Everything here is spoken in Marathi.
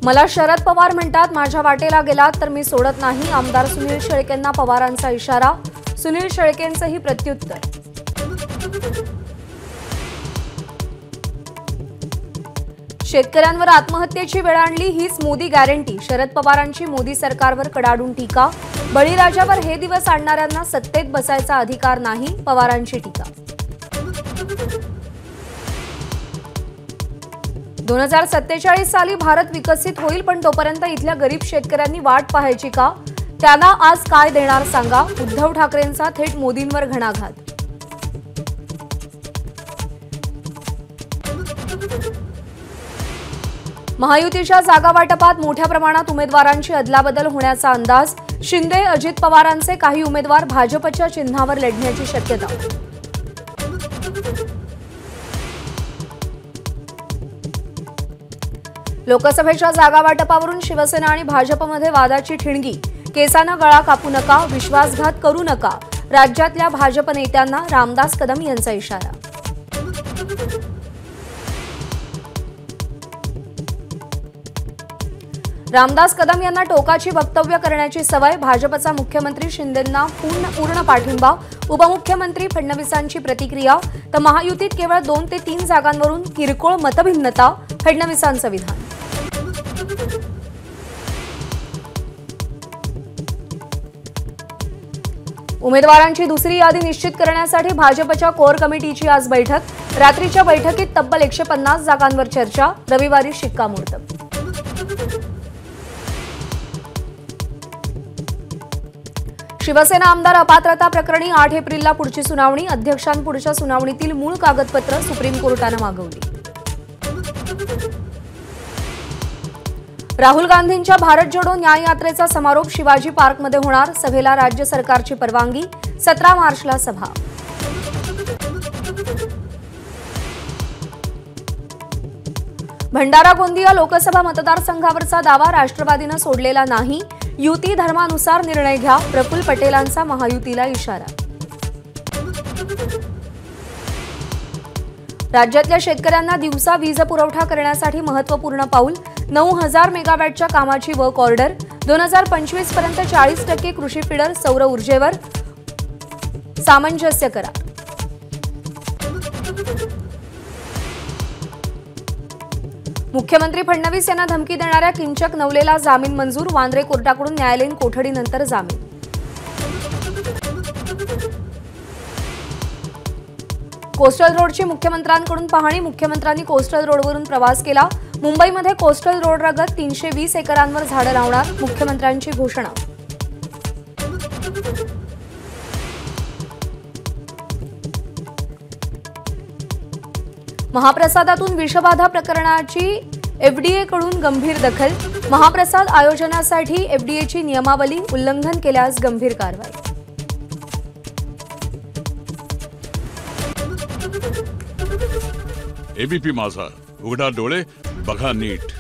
मला शरद पवार म्हणतात माझ्या वाटेला गेलात तर मी सोडत नाही। आमदार सुनील शेळकेंना पवारांचा इशारा। सुनील शेळकेंचंही प्रत्युत्तर। शेतकऱ्यांवर आत्महत्येची वेळ आणली हीच मोदी गॅरंटी। शरद पवारांची मोदी सरकारवर कडाडून टीका। बळीराजावर हे दिवस आणणाऱ्यांना सत्तेत बसायचा अधिकार नाही, पवारांची टीका। 2047 साली भारत विकसित होईल, पण तोपर्यंत इथल्या गरीब शेतकऱ्यांनी वाट पाहायची का? त्यांना आज काय देणार सांगा? उद्धव ठाकरेंचा थेट मोदींवर घणाघात। महायुतीच्या जागा वाटपात मोठ्या प्रमाणात उमेदवारांची अदलाबदल होण्याचा अंदाज। शिंदे अजित पवारांचे काही उमेदवार भाजपच्या चिन्हावर लढण्याची शक्यता। लोकसभेच्या जागा वाटपावरून शिवसेना आणि भाजपमध्ये वादाची ठिणगी। केसानं गळा कापू नका, विश्वासघात करू नका। राज्यातल्या भाजप नेत्यांना रामदास कदम यांचा इशारा। रामदास कदम यांना टोकाची वक्तव्य करण्याची सवय। भाजपचा मुख्यमंत्री शिंदेंना पूर्ण पाठिंबा। उपमुख्यमंत्री फडणवीसांची प्रतिक्रिया। तर महायुतीत केवळ 2 ते 3 जागांवरून किरकोळ मतभिन्नता, फडणवीसांचं विधान। उमेदवारांची दुसरी यादी निश्चित करण्यासाठी भाजपच्या कोर कमिटीची आज बैठक। रात्रीच्या बैठकीत तब्बल 150 जागांवर चर्चा। रविवारी शिक्कामोर्तब। शिवसेना आमदार अपात्रता प्रकरणी 8 एप्रिलला पुढची सुनावणी। अध्यक्षांपुढच्या सुनावणीतील मूळ कागदपत्र सुप्रीम कोर्टानं मागवली। राहुल गांधींच्या भारत जोडो न्याय यात्रेचा समारोप शिवाजी पार्कमध्ये होणार। सभेला राज्य सरकारची परवानगी। 17 मार्चला सभा। भंडारा गोंदिया लोकसभा मतदारसंघावरचा दावा राष्ट्रवादीनं सोडलेला नाही। युती धर्मानुसार निर्णय घ्या, प्रफुल्ल पटेलांचा महायुतीला इशारा। राज्यातल्या शेतकऱ्यांना दिवसा वीज पुरवठा करण्यासाठी महत्त्वपूर्ण पाऊल। 9000 मेगावॅटच्या कामाची वर्क ऑर्डर। 2025 पर्यंत 40% कृषी फीडर सौर ऊर्जेवर सामंजस्य करार। मुख्यमंत्री फडणवीस यांना धमकी देणाऱ्या किंचक नवलेला जामीन मंजूर। वांद्रे कोर्टाकडून न्यायालयीन कोठडीनंतर जामीन। कोस्टल रोडची मुख्यमंत्र्यांकडून पाहणी। मुख्यमंत्र्यांनी कोस्टल रोडवरून प्रवास केला। मुंबईमध्ये कोस्टल रोड लगत 320 एकरांवर झाडं लावणार, मुख्यमंत्र्यांची घोषणा। महाप्रसादातून विषबाधा प्रकरणाची एफडीएकडून गंभीर दखल। महाप्रसाद आयोजनासाठी एफडीएची नियमावली उल्लंघन केल्यास गंभीर कारवाई। एबीपी माझा, उघडा डोळे बघा नीट।